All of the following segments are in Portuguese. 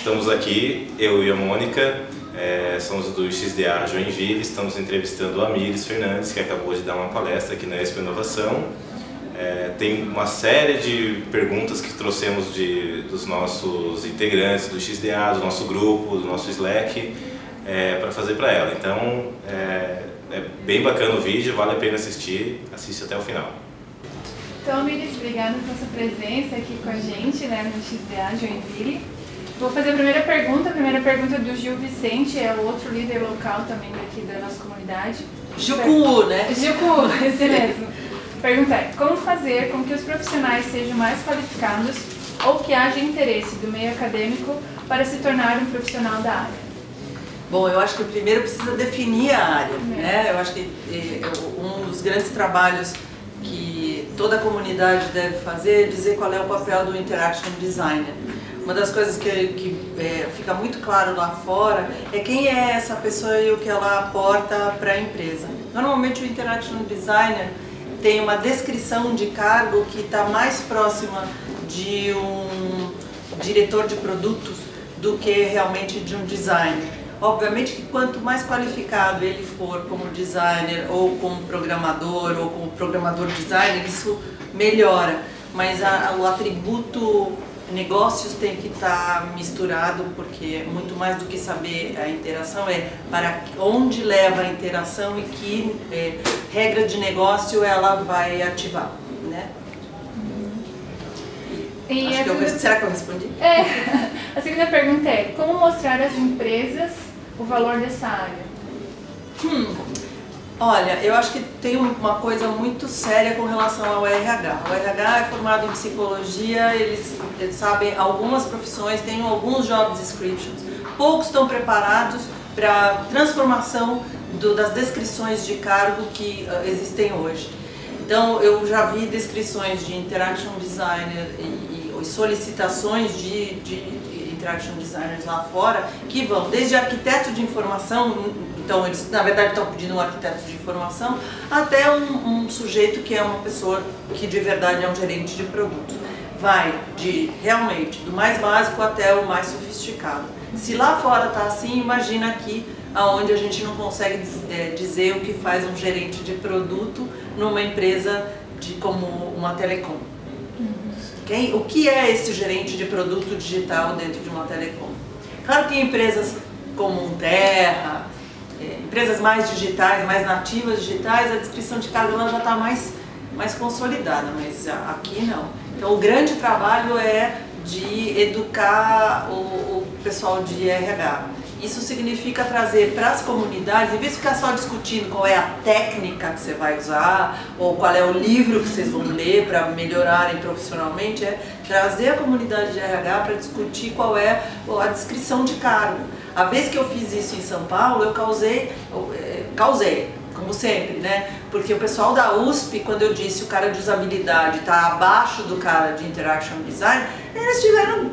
Estamos aqui, eu e a Mônica, somos do XDA Joinville, estamos entrevistando a Amílis Fernandes, que acabou de dar uma palestra aqui na Expo Inovação. Tem uma série de perguntas que trouxemos dos nossos integrantes do XDA, do nosso grupo, do nosso Slack, para fazer para ela. Então, é bem bacana o vídeo, vale a pena assistir, assiste até o final. Então, Amílis, obrigada pela sua presença aqui com a gente, no XDA Joinville. Vou fazer a primeira pergunta é do Gil Vicente, é o outro líder local também daqui da nossa comunidade. Gil, né? Gil, esse mesmo. Pergunta é, como fazer com que os profissionais sejam mais qualificados ou que haja interesse do meio acadêmico para se tornar um profissional da área? Bom, eu acho que primeiro precisa definir a área, né? Eu acho que um dos grandes trabalhos que toda a comunidade deve fazer é dizer qual é o papel do Interaction Designer. Uma das coisas que fica muito claro lá fora é quem é essa pessoa e o que ela aporta para a empresa. Normalmente o Interaction Designer tem uma descrição de cargo que está mais próxima de um diretor de produtos do que realmente de um designer. Obviamente que quanto mais qualificado ele for como designer ou como programador ou como programador designer, isso melhora, mas o atributo negócios tem que estar misturado, porque muito mais do que saber a interação é para onde leva a interação e que regra de negócio ela vai ativar, né? Será que eu respondi? A segunda pergunta é, como mostrar às empresas o valor dessa área? Olha, eu acho que tem uma coisa muito séria com relação ao RH. O RH é formado em psicologia, eles sabem algumas profissões, têm alguns job descriptions. Poucos estão preparados para a transformação das descrições de cargo que existem hoje. Então, eu já vi descrições de Interaction Designer e solicitações de Interaction Designers lá fora que vão desde arquiteto de informação. Então, eles, na verdade, estão pedindo um arquiteto de informação, até um sujeito que é uma pessoa que, de verdade, é um gerente de produto. Vai realmente, do mais básico até o mais sofisticado. Se lá fora está assim, imagina aqui, onde a gente não consegue dizer o que faz um gerente de produto numa empresa como uma telecom. O que é esse gerente de produto digital dentro de uma telecom? Claro que em empresas como Terra, empresas mais digitais, mais nativas digitais, a descrição de cargo já está mais consolidada, mas aqui não. Então o grande trabalho é de educar o pessoal de RH. Isso significa trazer para as comunidades, em vez de ficar só discutindo qual é a técnica que você vai usar, ou qual é o livro que vocês vão ler para melhorarem profissionalmente, é trazer a comunidade de RH para discutir qual é a descrição de cargo. A vez que eu fiz isso em São Paulo, eu causei, como sempre, né? Porque o pessoal da USP, quando eu disse o cara de usabilidade está abaixo do cara de Interaction Design, eles tiveram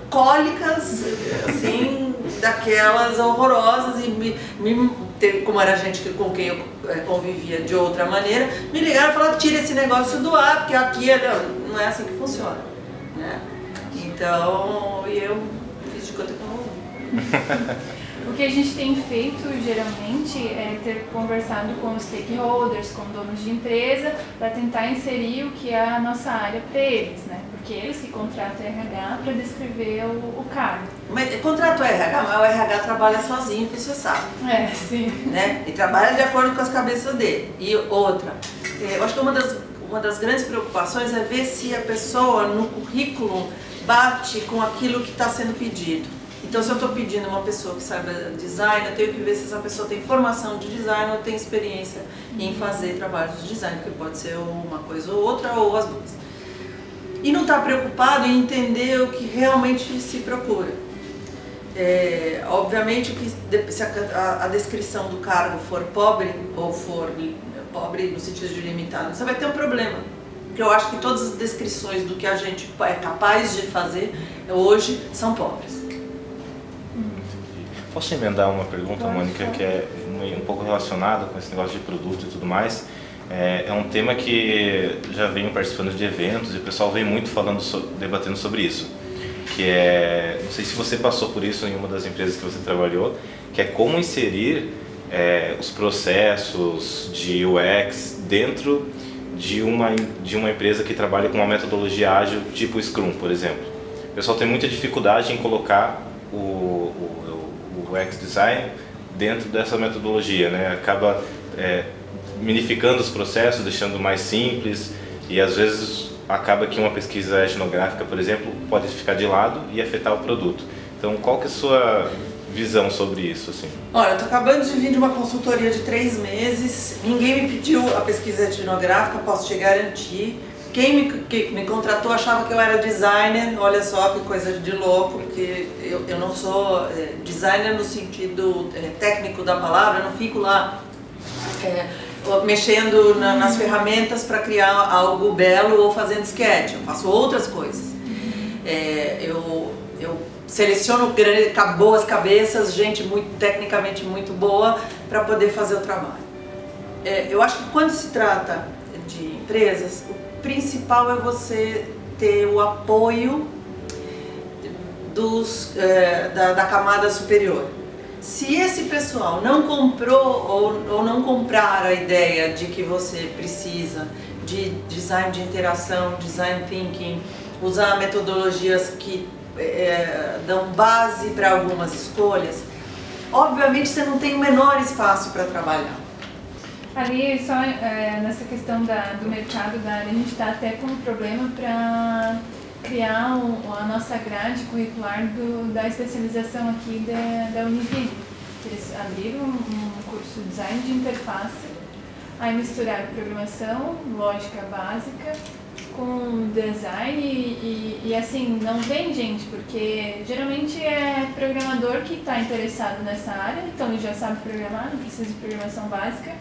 cólicas, assim, daquelas horrorosas e como era gente com quem eu convivia de outra maneira, me ligaram e falaram, tira esse negócio do ar, porque aqui não é assim que funciona, né? Então, eu fiz de conta que eu não ouvi. O que a gente tem feito geralmente é ter conversado com os stakeholders, com donos de empresa, para tentar inserir o que é a nossa área para eles, né? Porque eles que contratam o RH para descrever o cargo. Mas contrata o RH, mas o RH trabalha sozinho, que você sabe. Sim. Né? E trabalha de acordo com as cabeças dele. E outra, eu acho que uma das grandes preocupações é ver se a pessoa no currículo bate com aquilo que está sendo pedido. Então, se eu estou pedindo uma pessoa que saiba design, eu tenho que ver se essa pessoa tem formação de design ou tem experiência em fazer trabalhos de design, que pode ser uma coisa ou outra, ou as duas. E não está preocupado em entender o que realmente se procura. Obviamente que se a descrição do cargo for pobre, ou for pobre no sentido de limitado, você vai ter um problema. Porque eu acho que todas as descrições do que a gente é capaz de fazer hoje são pobres. Posso emendar uma pergunta, Mônica, que é um pouco relacionada com esse negócio de produto e tudo mais? É um tema que já venho participando de eventos e o pessoal vem muito debatendo sobre isso. que é, não sei se você passou por isso em uma das empresas que você trabalhou, que é como inserir os processos de UX dentro de uma empresa que trabalha com uma metodologia ágil tipo Scrum, por exemplo. O pessoal tem muita dificuldade em colocar o UX design dentro dessa metodologia, né? Acaba minificando os processos, deixando mais simples, e às vezes acaba que uma pesquisa etnográfica, por exemplo, pode ficar de lado e afetar o produto. Então, qual que é a sua visão sobre isso, assim? Olha, eu estou acabando de vir de uma consultoria de 3 meses, ninguém me pediu a pesquisa etnográfica, posso te garantir. Quem me contratou achava que eu era designer, olha só que coisa de louco, porque eu não sou designer no sentido técnico da palavra, eu não fico lá mexendo nas ferramentas para criar algo belo ou fazendo sketch, eu faço outras coisas. Eu seleciono boas cabeças, gente tecnicamente muito boa para poder fazer o trabalho. Eu acho que quando se trata de empresas, o principal é você ter o apoio da camada superior. Se esse pessoal não comprou ou não comprar a ideia de que você precisa de design de interação, design thinking, usar metodologias que dão base para algumas escolhas, obviamente você não tem o menor espaço para trabalhar. Ali, só nessa questão do mercado da área, a gente está até com um problema para criar a nossa grade curricular da especialização aqui da Univille. Eles abriram um curso de design de interface, aí misturaram programação, lógica básica, com design e assim, não vem gente, porque geralmente é programador que está interessado nessa área, então ele já sabe programar, não precisa de programação básica,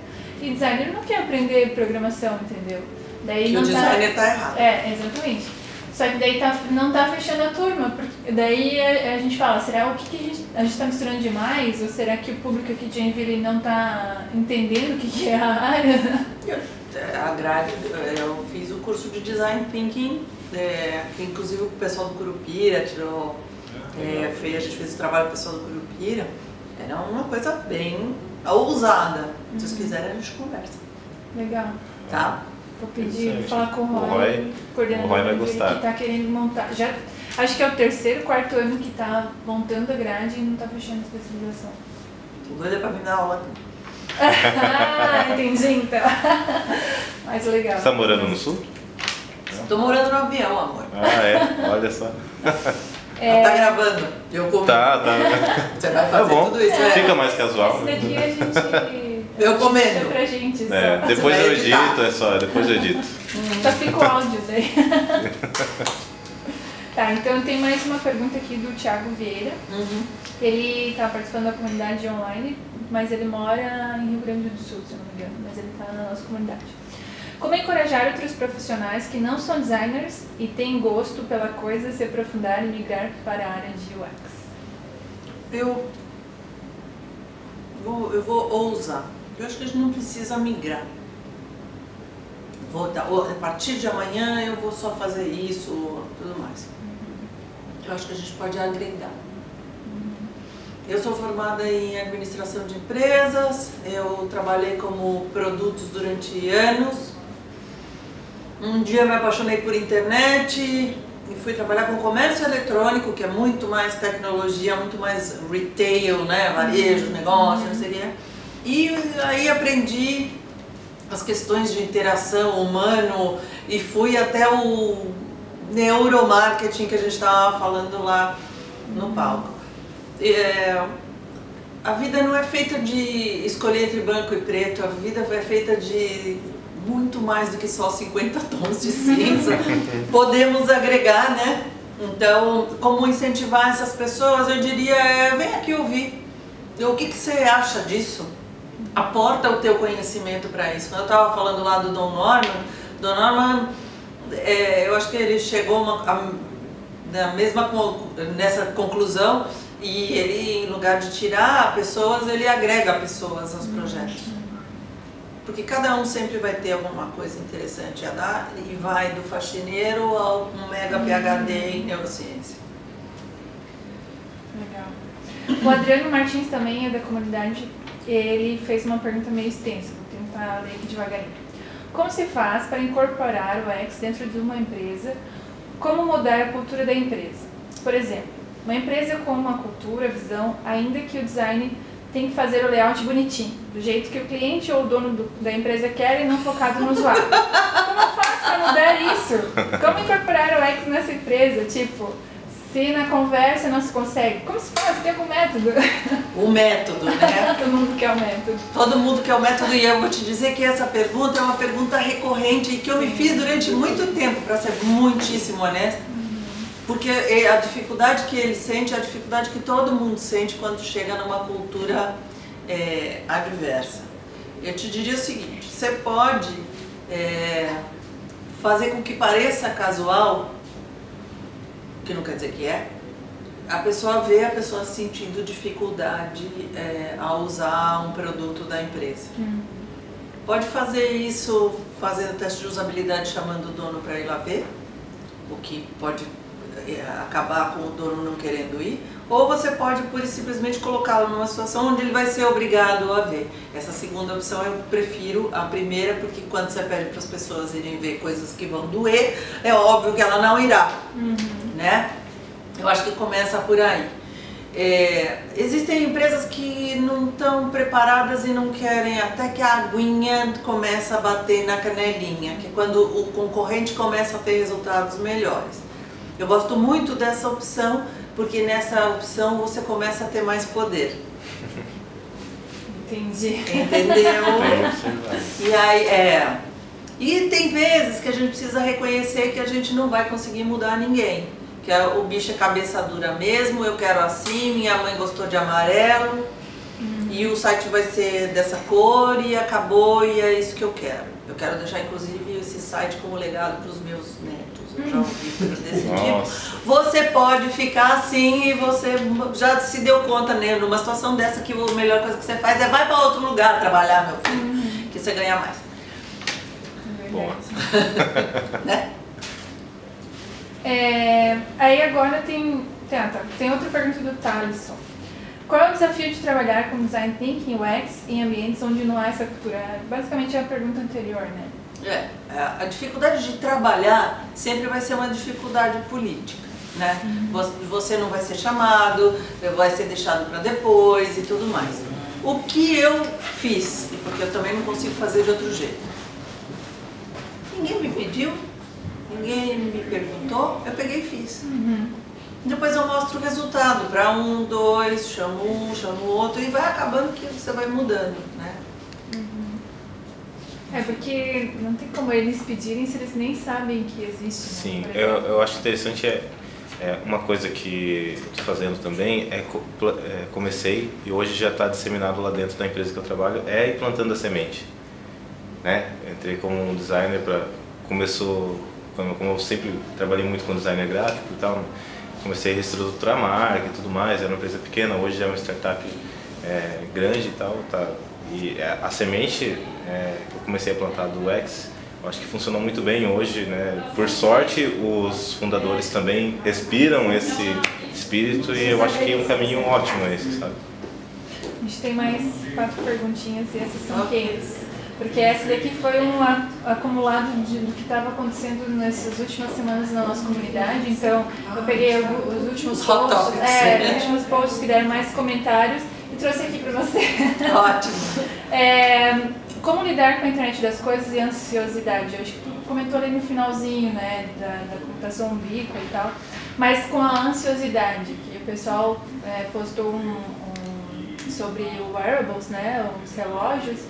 e designer não quer aprender programação, entendeu? Daí o designer está errado. Exatamente. Só que daí não está fechando a turma, porque daí a gente fala, será o que a gente está misturando demais? Ou será que o público aqui de Joinville não está entendendo o que é a área? A grade, eu fiz o curso de Design Thinking, que inclusive o pessoal do Curupira tirou, a gente fez o trabalho com o pessoal do Curupira, era uma coisa bem ousada. Se vocês quiserem a gente conversa. Legal. Tá? Vou pedir, falar com o Roy, coordenador, o Roy vai gostar. Que está querendo montar. Acho que é o 3º, 4º ano que está montando a grade e não está fechando a especialização. Tô doida para me dar aula. Entendi então. Mais legal. Você está morando no sul? Estou morando no avião, amor. Olha só. Tá gravando? Eu como. Tá. Você vai fazer tudo isso, Fica mais casual. Esse daqui a gente... Eu comendo. Pra gente só. Depois eu edito, depois eu edito. Só fica o áudio daí. Tá, então tem mais uma pergunta aqui do Thiago Vieira. Ele está participando da comunidade online, mas ele mora em Rio Grande do Sul, se eu não me engano, mas ele está na nossa comunidade. Como encorajar outros profissionais que não são designers e têm gosto pela coisa se aprofundar e migrar para a área de UX? Eu vou ousar. Eu acho que a gente não precisa migrar. A partir de amanhã eu vou só fazer isso, tudo mais. Eu acho que a gente pode agregar. Eu sou formada em administração de empresas, eu trabalhei como produtos durante anos. Um dia me apaixonei por internet e fui trabalhar com comércio eletrônico, que é muito mais tecnologia, muito mais retail, né? Varejo, negócio, não sei o quê. E aí aprendi as questões de interação humano e fui até o neuromarketing que a gente estava falando lá no palco. A vida não é feita de escolher entre branco e preto, a vida é feita de muito mais do que só 50 tons de cinza. Podemos agregar, né? Então, como incentivar essas pessoas, eu diria, vem aqui ouvir. O que você acha disso? Aporta o teu conhecimento para isso. Quando eu estava falando lá do Don Norman, eu acho que ele chegou nessa conclusão e ele, em lugar de tirar pessoas, ele agrega pessoas aos projetos. Porque cada um sempre vai ter alguma coisa interessante a dar e vai do faxineiro ao mega PhD em neurociência. O Adriano Martins também é da comunidade, ele fez uma pergunta meio extensa, vou tentar ler aqui devagarinho. Como se faz para incorporar o UX dentro de uma empresa? Como mudar a cultura da empresa? Por exemplo, uma empresa com uma cultura, visão, ainda que o design tem que fazer o layout bonitinho, do jeito que o cliente ou o dono da empresa quer e não focado no usuário. Como eu faço para mudar isso? Como incorporar o UX nessa empresa? Tipo, se na conversa não se consegue, como se faz? Tem algum método? O método, né? Todo mundo quer o método. Todo mundo quer o método, e eu vou te dizer que essa pergunta é uma pergunta recorrente e que eu me fiz durante muito tempo, para ser muitíssimo honesta, porque a dificuldade que ele sente é a dificuldade que todo mundo sente quando chega numa cultura adversa. Eu te diria o seguinte, você pode fazer com que pareça casual, que não quer dizer que é, a pessoa vê a pessoa sentindo dificuldade ao usar um produto da empresa. Pode fazer isso fazendo teste de usabilidade, chamando o dono para ir lá ver, o que pode acabar com o dono não querendo ir, ou você pode pura e simplesmente colocá-lo numa situação onde ele vai ser obrigado a ver. Essa segunda opção eu prefiro a primeira, porque quando você pede para as pessoas irem ver coisas que vão doer, é óbvio que ela não irá, né? Eu acho que começa por aí. Existem empresas que não estão preparadas e não querem, até que a aguinha começa a bater na canelinha, que é quando o concorrente começa a ter resultados melhores. Eu gosto muito dessa opção, porque nessa opção você começa a ter mais poder. Entendi. Entendeu? E aí, e tem vezes que a gente precisa reconhecer que a gente não vai conseguir mudar ninguém. Que o bicho é cabeça dura mesmo, eu quero assim, minha mãe gostou de amarelo, e o site vai ser dessa cor e acabou, e é isso que eu quero. Eu quero deixar inclusive esse site como legado para os meus netos. Eu já ouvi coisas desse tipo. Você pode ficar assim e você já se deu conta, né, numa situação dessa, que a melhor coisa que você faz é vai para outro lugar trabalhar, meu filho, que você ganha mais. Bom. Né? Aí agora tem outra pergunta do Thaleson. Qual é o desafio de trabalhar com Design Thinking UX em ambientes onde não há essa cultura? Basicamente é a pergunta anterior, né? A dificuldade de trabalhar sempre vai ser uma dificuldade política, né? Você não vai ser chamado, vai ser deixado para depois e tudo mais. O que eu fiz, porque eu também não consigo fazer de outro jeito, ninguém me pediu, ninguém me perguntou, eu peguei e fiz. Depois eu mostro o resultado para um, dois, chamo o outro, e vai acabando que você vai mudando, né? Porque não tem como eles pedirem se eles nem sabem que existe. Sim, né? eu acho interessante, uma coisa que eu estou fazendo também, comecei e hoje já está disseminado lá dentro da empresa que eu trabalho, ir plantando a semente. Né? Entrei como um designer, como eu sempre trabalhei muito com designer gráfico e tal, comecei a reestruturar a marca e tudo mais, era uma empresa pequena, hoje é uma startup grande e tal, e a semente que eu comecei a plantar do UX, eu acho que funcionou muito bem hoje, né? Por sorte, os fundadores também respiram esse espírito e eu acho que é um caminho ótimo esse, sabe? A gente tem mais 4 perguntinhas e essas são quentes. Porque essa daqui foi um acumulado do que estava acontecendo nessas últimas semanas na nossa comunidade. Então, eu peguei os últimos posts que deram mais comentários e trouxe aqui para você. Ótimo! Como lidar com a internet das coisas e a ansiosidade? Eu acho que tu comentou ali no finalzinho, né, da computação umbíqua e tal. Mas com a ansiosidade, que o pessoal postou sobre o wearables, né, os relógios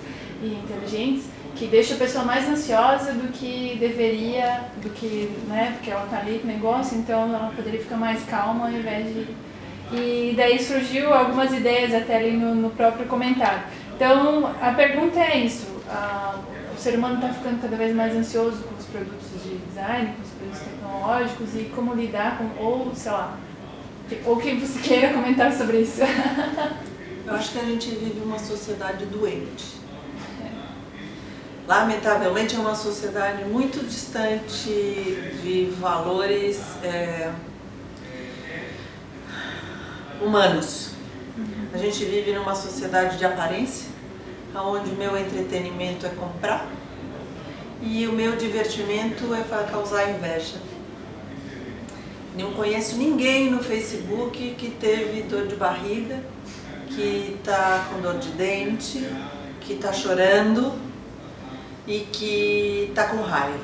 e inteligentes, que deixa a pessoa mais ansiosa do que deveria, né, porque ela tá ali com o negócio, então ela poderia ficar mais calma ao invés de... E daí surgiu algumas ideias até ali no próprio comentário. Então, a pergunta é isso, o ser humano está ficando cada vez mais ansioso com os produtos de design, com os produtos tecnológicos, e como lidar com, ou sei lá, ou que você queira comentar sobre isso. Eu acho que a gente vive uma sociedade doente. Lamentavelmente é uma sociedade muito distante de valores humanos, A gente vive numa sociedade de aparência, onde o meu entretenimento é comprar e o meu divertimento é causar inveja. Não conheço ninguém no Facebook que teve dor de barriga, que está com dor de dente, que está chorando e que está com raiva,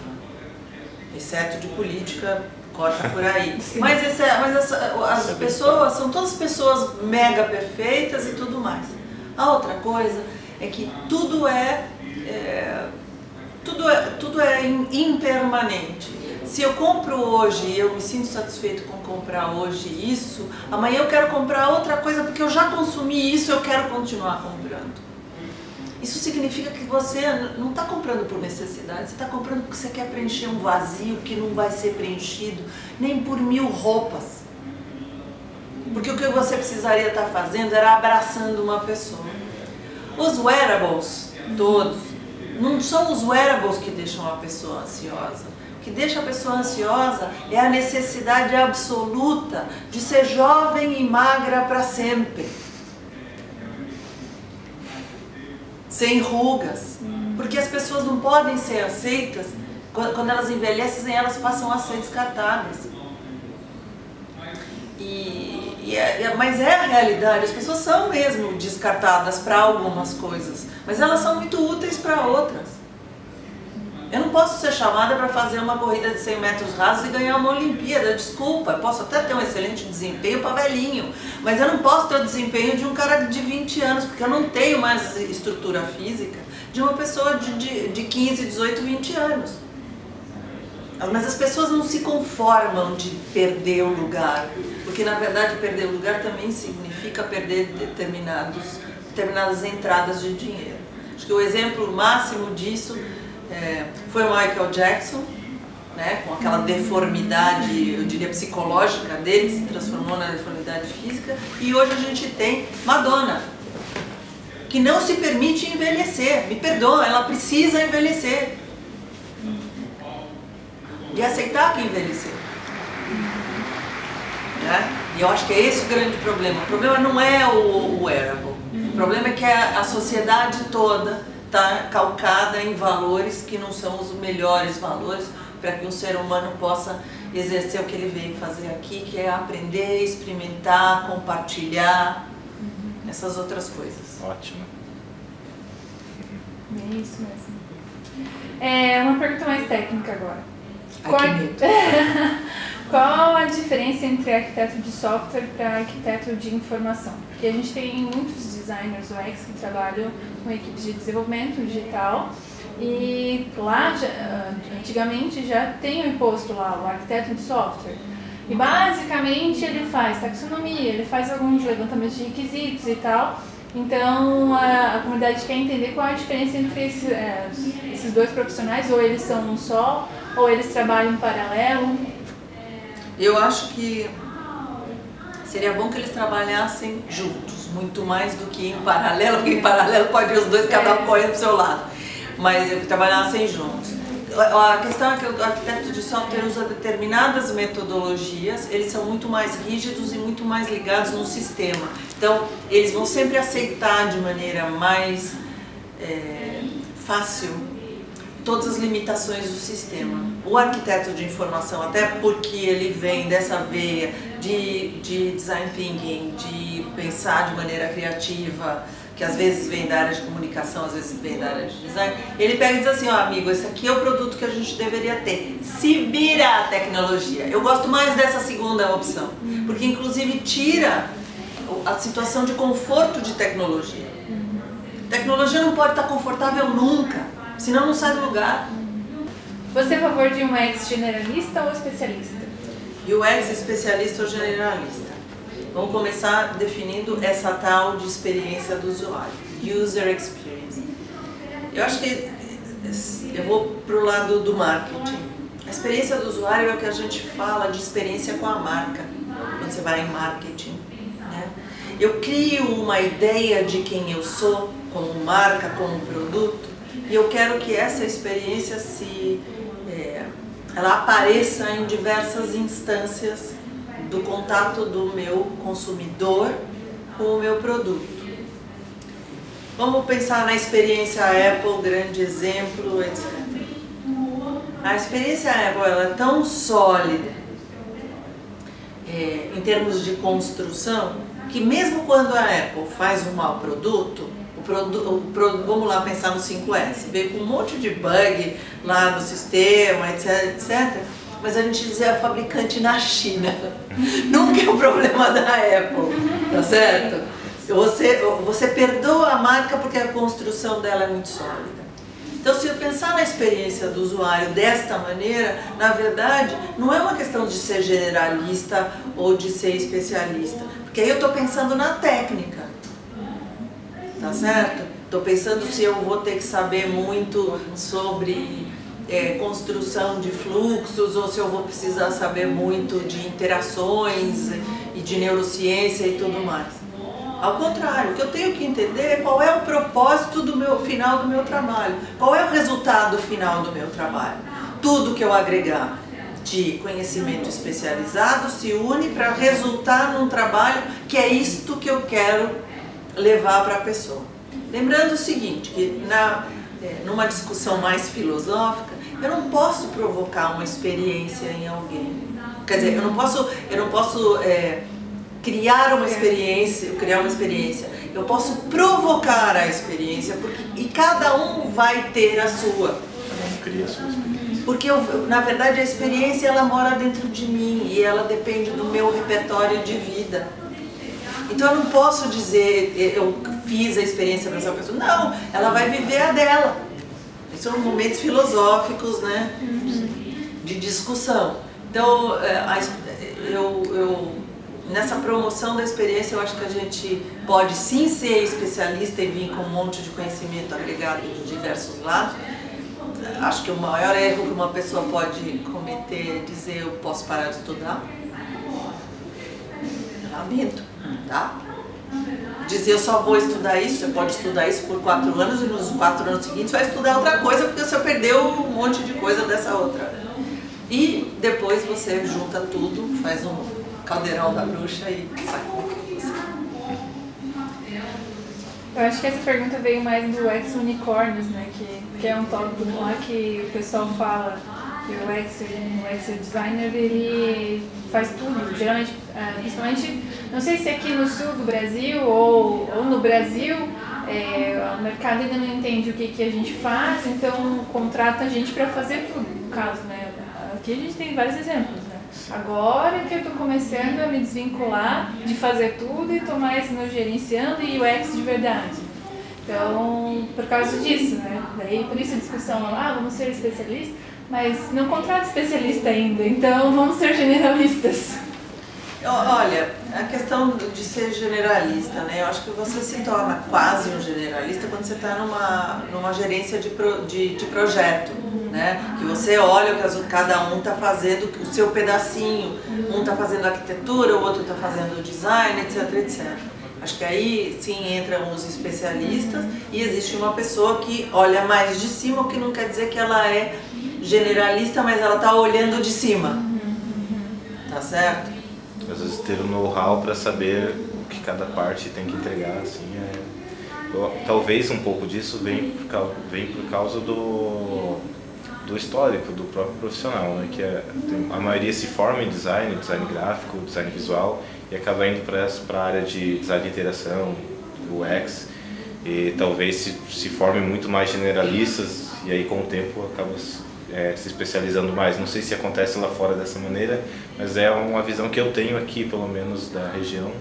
exceto de política, corta por aí. Mas as pessoas são todas pessoas mega perfeitas e tudo mais. A outra coisa é que tudo é impermanente. Se eu compro hoje e eu me sinto satisfeito com comprar hoje isso, amanhã eu quero comprar outra coisa porque eu já consumi isso e eu quero continuar comprando. Isso significa que você não está comprando por necessidade, você está comprando porque você quer preencher um vazio que não vai ser preenchido nem por 1000 roupas. Porque o que você precisaria estar fazendo era abraçando uma pessoa. Os wearables, todos, não são os wearables que deixam a pessoa ansiosa. O que deixa a pessoa ansiosa é a necessidade absoluta de ser jovem e magra para sempre. Sem rugas. Porque as pessoas não podem ser aceitas, quando elas envelhecem, elas passam a ser descartadas. Mas é a realidade, as pessoas são mesmo descartadas para algumas coisas, mas elas são muito úteis para outras. Eu não posso ser chamada para fazer uma corrida de 100 metros rasos e ganhar uma Olimpíada, desculpa, eu posso até ter um excelente desempenho para velhinho, mas eu não posso ter o desempenho de um cara de 20 anos, porque eu não tenho mais estrutura física de uma pessoa de 15, 18, 20 anos. Mas as pessoas não se conformam de perder o lugar, porque na verdade perder o lugar também significa perder determinadas entradas de dinheiro. Acho que o exemplo máximo disso foi o Michael Jackson, né, com aquela deformidade, eu diria, psicológica dele, que se transformou na deformidade física, e hoje a gente tem Madonna, que não se permite envelhecer, me perdoa, ela precisa envelhecer. E aceitar que envelheceu. Né? E eu acho que é esse o grande problema. O problema não é o wearable. O problema é que a sociedade toda está calcada em valores que não são os melhores valores para que um ser humano possa exercer o que ele veio fazer aqui, que é aprender, experimentar, compartilhar, essas outras coisas. Ótimo. É isso mesmo. Uma pergunta mais técnica agora. Qual a diferença entre arquiteto de software para arquiteto de informação? Porque a gente tem muitos designers UX que trabalham com equipes de desenvolvimento digital e lá, antigamente, já tem o imposto lá, o arquiteto de software. E basicamente ele faz taxonomia, ele faz alguns levantamentos de requisitos e tal. Então a comunidade quer entender qual a diferença entre esses dois profissionais, ou eles são um só, ou eles trabalham em paralelo. Eu acho que seria bom que eles trabalhassem juntos, muito mais do que em paralelo, porque em paralelo pode ir os dois, cada um correndo pro seu lado, mas que trabalhassem juntos. A questão é que o arquiteto de software usa determinadas metodologias, eles são muito mais rígidos e muito mais ligados no sistema. Então, eles vão sempre aceitar de maneira mais fácil todas as limitações do sistema. O arquiteto de informação, até porque ele vem dessa veia de design thinking, de pensar de maneira criativa, que às vezes vem da área de comunicação, às vezes vem da área de design, ele pega e diz assim, ó, amigo, esse aqui é o produto que a gente deveria ter. Se vira a tecnologia. Eu gosto mais dessa segunda opção, porque inclusive tira a situação de conforto de tecnologia. Tecnologia não pode estar confortável nunca, senão não sai do lugar. Você é a favor de um UX generalista ou especialista? UX especialista ou generalista? Vamos começar definindo essa tal de experiência do usuário, User Experience. Eu acho que eu vou para o lado do marketing. A experiência do usuário é o que a gente fala de experiência com a marca, quando você vai em marketing. Né? Eu crio uma ideia de quem eu sou, como marca, como produto, e eu quero que essa experiência ela apareça em diversas instâncias do contato do meu consumidor com o meu produto. Vamos pensar na experiência Apple, grande exemplo, etc. A experiência Apple ela é tão sólida em termos de construção que mesmo quando a Apple faz um mau produto, vamos lá pensar no 5S, veio com um monte de bug lá no sistema, etc, etc. Mas a gente diz é a fabricante na China, nunca é o problema da Apple, tá certo? Você perdoa a marca porque a construção dela é muito sólida. Então, se eu pensar na experiência do usuário desta maneira, na verdade, não é uma questão de ser generalista ou de ser especialista, porque aí eu estou pensando na técnica, tá certo? Estou pensando se eu vou ter que saber muito sobre construção de fluxos ou se eu vou precisar saber muito de interações e de neurociência e tudo mais. Ao contrário, o que eu tenho que entender é qual é o propósito final do meu trabalho, qual é o resultado final do meu trabalho. Tudo que eu agregar de conhecimento especializado se une para resultar num trabalho que é isto que eu quero levar para a pessoa. Lembrando o seguinte, que numa discussão mais filosófica, eu não posso provocar uma experiência em alguém. Quer dizer, eu não posso criar uma experiência, eu posso provocar a experiência, e cada um vai ter a sua. Cada um cria a sua experiência. Porque, na verdade, a experiência ela mora dentro de mim e ela depende do meu repertório de vida. Então eu não posso dizer, eu fiz a experiência para essa pessoa. Não, ela vai viver a dela. Esses são momentos filosóficos, né, de discussão. Então, nessa promoção da experiência, eu acho que a gente pode sim ser especialista e vir com um monte de conhecimento agregado de diversos lados. Acho que o maior erro que uma pessoa pode cometer é dizer eu posso parar de estudar. Lamento, tá? Dizer eu só vou estudar isso, você pode estudar isso por 4 anos e nos 4 anos seguintes vai estudar outra coisa porque você perdeu um monte de coisa dessa outra. E depois você junta tudo, faz um caldeirão da bruxa e sai com o que você. Eu acho que essa pergunta veio mais do ex-unicórnios, né? Que é um tópico lá que o pessoal fala que o ex designer ele faz tudo, geralmente, principalmente, não sei se aqui no sul do Brasil ou no Brasil, o mercado ainda não entende o que a gente faz, então contrata a gente para fazer tudo, no caso, né? Aqui a gente tem vários exemplos, né? Agora que eu estou começando a me desvincular de fazer tudo e estou mais no gerenciando e UX de verdade. Então, por causa disso, né? Daí, por isso a discussão, vamos ser especialistas, mas não contrata especialista ainda, então vamos ser generalistas. Olha, a questão de ser generalista, né? Eu acho que você se torna quase um generalista quando você está numa gerência de projeto, né? Que você olha o que cada um está fazendo, o seu pedacinho, um está fazendo arquitetura, o outro está fazendo design, etc, etc. Acho que aí sim entram os especialistas e existe uma pessoa que olha mais de cima, o que não quer dizer que ela é generalista, mas ela está olhando de cima, tá certo? Às vezes ter o know-how para saber o que cada parte tem que entregar, assim, talvez um pouco disso vem por causa do histórico do próprio profissional, né? Que a maioria se forma em design gráfico, design visual e acaba indo para a área de design de interação, UX, e talvez se formem muito mais generalistas e aí com o tempo acaba se especializando mais. Não sei se acontece lá fora dessa maneira, mas é uma visão que eu tenho aqui, pelo menos da região.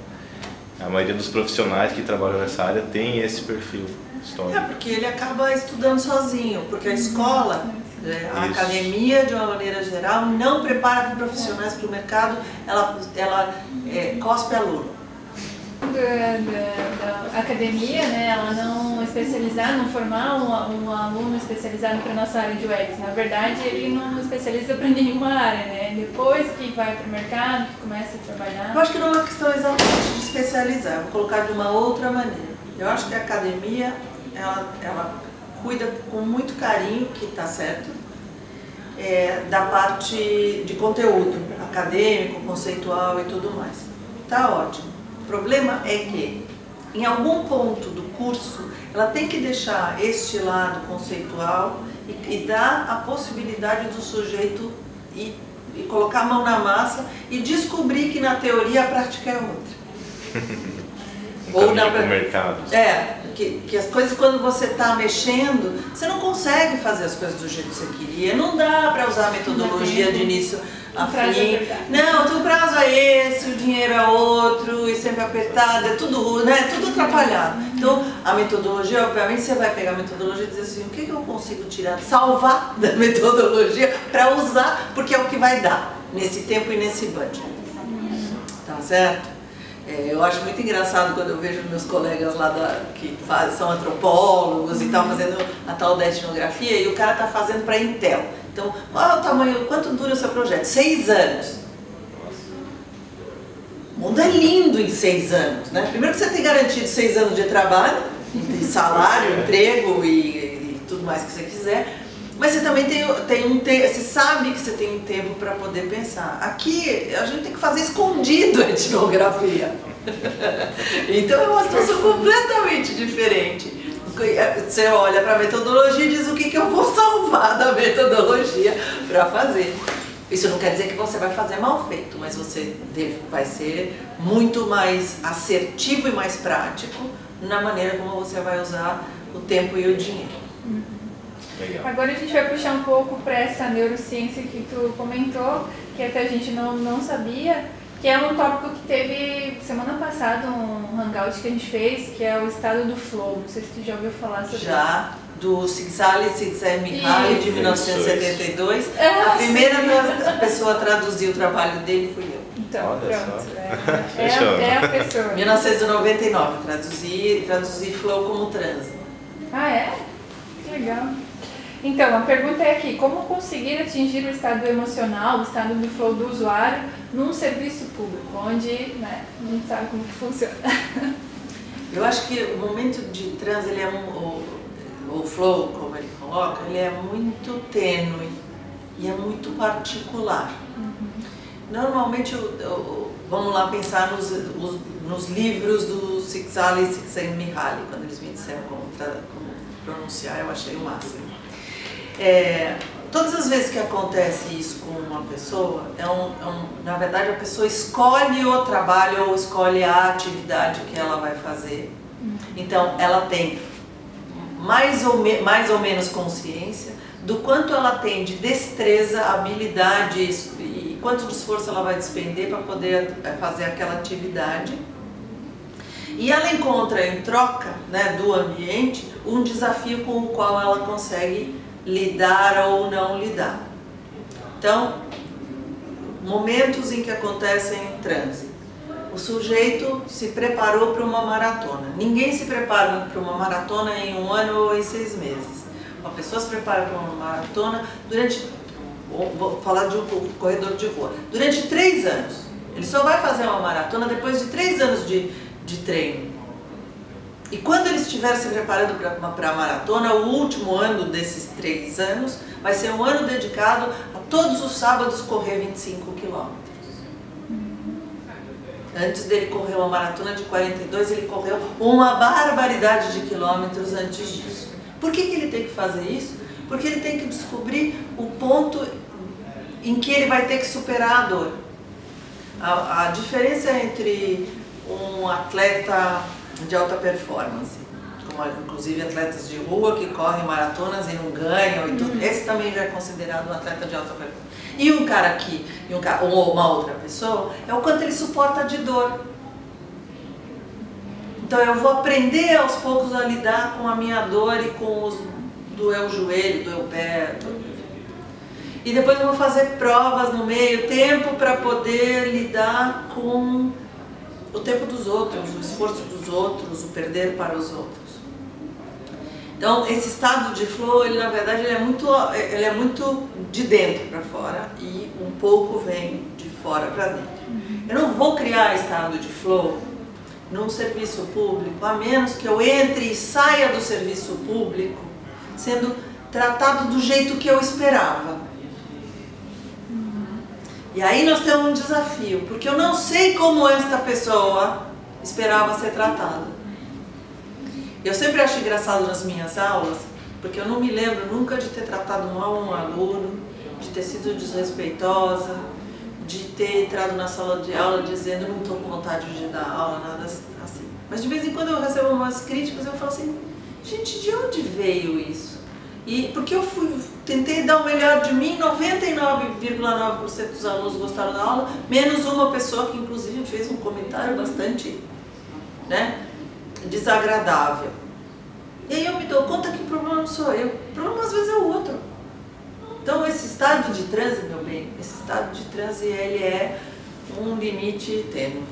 A maioria dos profissionais que trabalham nessa área tem esse perfil histórico. Porque ele acaba estudando sozinho, porque a escola, a academia, de uma maneira geral, não prepara profissionais para o mercado, ela cospe aluno. Da academia, né, ela não especializar, não formar um aluno especializado para a nossa área de UX. Na verdade, ele não especializa para nenhuma área, né? Depois que vai para o mercado, que começa a trabalhar. Eu acho que não é uma questão exatamente de especializar, vou colocar de uma outra maneira. Eu acho que a academia, ela cuida com muito carinho, que está certo, da parte de conteúdo acadêmico, conceitual e tudo mais. Tá ótimo. O problema é que, em algum ponto do curso, ela tem que deixar este lado conceitual e dar a possibilidade do sujeito ir colocar a mão na massa e descobrir que na teoria a prática é outra. Ou na mercado. Que as coisas, quando você está mexendo, você não consegue fazer as coisas do jeito que você queria. Não dá para usar a metodologia de início a fim. Não, o prazo é esse, o dinheiro é outro, e sempre apertado, é tudo, né, tudo atrapalhado. Então, a metodologia, obviamente, você vai pegar a metodologia e dizer assim, o que eu consigo tirar, salvar da metodologia para usar, porque é o que vai dar nesse tempo e nesse budget. Tá certo? Eu acho muito engraçado quando eu vejo meus colegas lá que são antropólogos e tal, fazendo a tal da etnografia, e o cara está fazendo para a Intel. Então, qual é o tamanho, quanto dura o seu projeto? 6 anos. O mundo é lindo em 6 anos, né? Primeiro que você tem garantido 6 anos de trabalho, de salário, emprego e tudo mais que você quiser. Mas você também você sabe que você tem um tempo para poder pensar. Aqui a gente tem que fazer escondido a etnografia. Então é uma situação completamente diferente. Você olha para a metodologia e diz o que eu vou salvar da metodologia para fazer. Isso não quer dizer que você vai fazer mal feito, mas você vai ser muito mais assertivo e mais prático na maneira como você vai usar o tempo e o dinheiro. Legal. Agora a gente vai puxar um pouco para essa neurociência que tu comentou, que até a gente não sabia, que é um tópico que teve semana passada um hangout que a gente fez, que é o estado do flow. Não sei se tu já ouviu falar sobre isso. Já, do Csikszentmihalyi de 1972. A primeira pessoa a traduzir o trabalho dele fui eu. Então, olha pronto. só. É a pessoa. 1999, traduzi flow como transe. Ah, é? Que legal. Então, a pergunta é aqui, como conseguir atingir o estado emocional, o estado do flow do usuário num serviço público, onde, né, a gente sabe como que funciona. Eu acho que o momento de transe, ele é o flow, como ele coloca, ele é muito tênue e é muito particular. Normalmente, vamos lá pensar nos livros do Csikszentmihalyi, quando eles me disseram como pronunciar, eu achei o máximo. Todas as vezes que acontece isso com uma pessoa, na verdade a pessoa escolhe o trabalho ou escolhe a atividade que ela vai fazer. Então ela tem mais ou menos consciência do quanto ela tem de destreza, habilidade e quanto de esforço ela vai despender para poder fazer aquela atividade. E ela encontra em troca, né, do ambiente um desafio com o qual ela consegue lidar ou não lidar. Então, momentos em que acontecem em transe. O sujeito se preparou para uma maratona. Ninguém se prepara para uma maratona em 1 ano ou em 6 meses. Uma pessoa se prepara para uma maratona vou falar de um corredor de rua, durante 3 anos. Ele só vai fazer uma maratona depois de 3 anos de treino. E quando ele estiver se preparando para a maratona, o último ano desses 3 anos vai ser um ano dedicado a todos os sábados correr 25 quilômetros. Antes dele correr uma maratona de 42, ele correu uma barbaridade de quilômetros antes disso. Por que ele tem que fazer isso? Porque ele tem que descobrir o ponto em que ele vai ter que superar a dor. A diferença entre um atleta de alta performance, como inclusive atletas de rua que correm maratonas e não ganham, e tudo. Esse também já é considerado um atleta de alta performance. E um cara aqui, ou uma outra pessoa, é o quanto ele suporta de dor. Então eu vou aprender aos poucos a lidar com a minha dor e com doer o joelho, doer o pé. E depois eu vou fazer provas no meio tempo para poder lidar com o tempo dos outros, o esforço dos outros, o perder para os outros. Então, esse estado de flow, ele na verdade ele é muito de dentro para fora e um pouco vem de fora para dentro. Eu não vou criar estado de flow num serviço público, a menos que eu entre e saia do serviço público sendo tratado do jeito que eu esperava. E aí nós temos um desafio, porque eu não sei como esta pessoa esperava ser tratada. Eu sempre acho engraçado nas minhas aulas, porque eu não me lembro nunca de ter tratado mal um aluno, de ter sido desrespeitosa, de ter entrado na sala de aula dizendo não estou com vontade de dar aula, nada assim. Mas de vez em quando eu recebo umas críticas e eu falo assim, gente, de onde veio isso? E porque eu tentei dar o melhor de mim, 99,9% dos alunos gostaram da aula, menos uma pessoa que inclusive fez um comentário bastante, né, desagradável. E aí eu me dou conta que o problema não sou eu, o problema às vezes é o outro. Então esse estado de transe, meu bem, esse estado de transe ele é um limite tênue,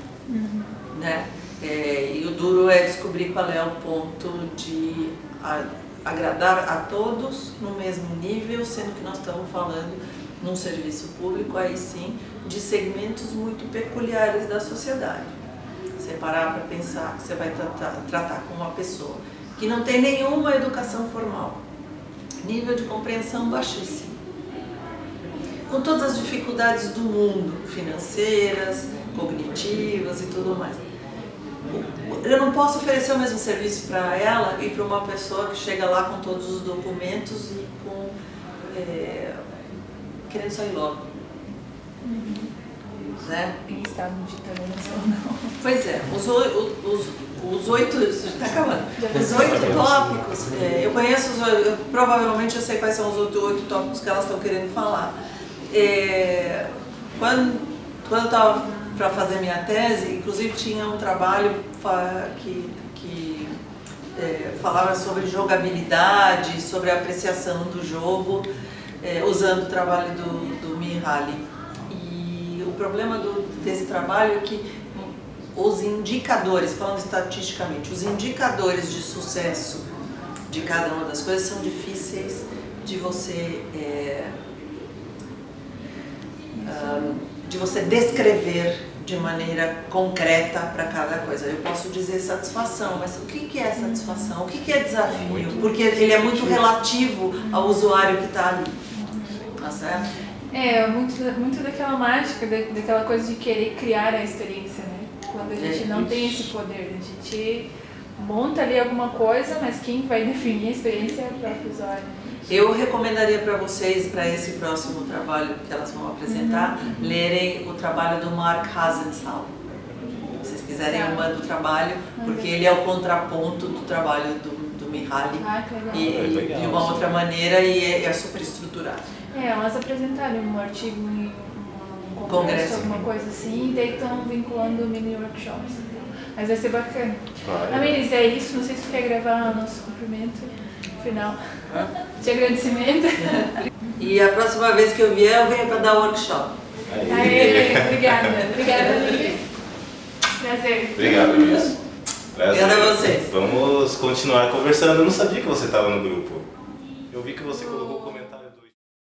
né? E o duro é descobrir qual é o ponto de agradar a todos no mesmo nível, sendo que nós estamos falando num serviço público, aí sim, de segmentos muito peculiares da sociedade. Você parar para pensar que você vai tratar com uma pessoa que não tem nenhuma educação formal, nível de compreensão baixíssimo, com todas as dificuldades do mundo, financeiras, cognitivas e tudo mais. Eu não posso oferecer o mesmo serviço para ela e para uma pessoa que chega lá com todos os documentos e com querendo sair logo. Né? Em estado de transe ou não. Pois é, os 8, está acabando, os 8 tópicos, eu conheço, provavelmente eu sei quais são os 8 tópicos que elas estão querendo falar. Quando eu estava para fazer minha tese, inclusive tinha um trabalho que falava sobre jogabilidade, sobre a apreciação do jogo, usando o trabalho do Mihaly. E o problema desse trabalho é que os indicadores, falando estatisticamente, os indicadores de sucesso de cada uma das coisas são difíceis de você descrever de maneira concreta para cada coisa. Eu posso dizer satisfação, mas o que é satisfação? O que é desafio? Porque ele é muito relativo ao usuário que está ali. Tá certo? Muito daquela mágica, daquela coisa de querer criar a experiência, né? Quando a gente não tem esse poder, a gente monta ali alguma coisa, mas quem vai definir a experiência é o próprio usuário. Eu recomendaria para vocês, para esse próximo trabalho que elas vão apresentar, lerem o trabalho do Mark Hasenthal. Se vocês quiserem do trabalho, porque ele é o contraponto do trabalho do Mihaly e de uma outra maneira e é super estruturado. Elas apresentaram um artigo em um congresso, alguma coisa assim, e daí estão vinculando mini workshops. Mas vai ser bacana. Amiris, é isso. Não sei se tu quer gravar o nosso cumprimento final de agradecimento. E a próxima vez que eu vier, eu venho para dar workshop. Obrigada. Obrigada, Amiris. Prazer. Obrigado, Amiris. Obrigada a vocês. Vamos continuar conversando. Eu não sabia que você estava no grupo. Eu vi que você colocou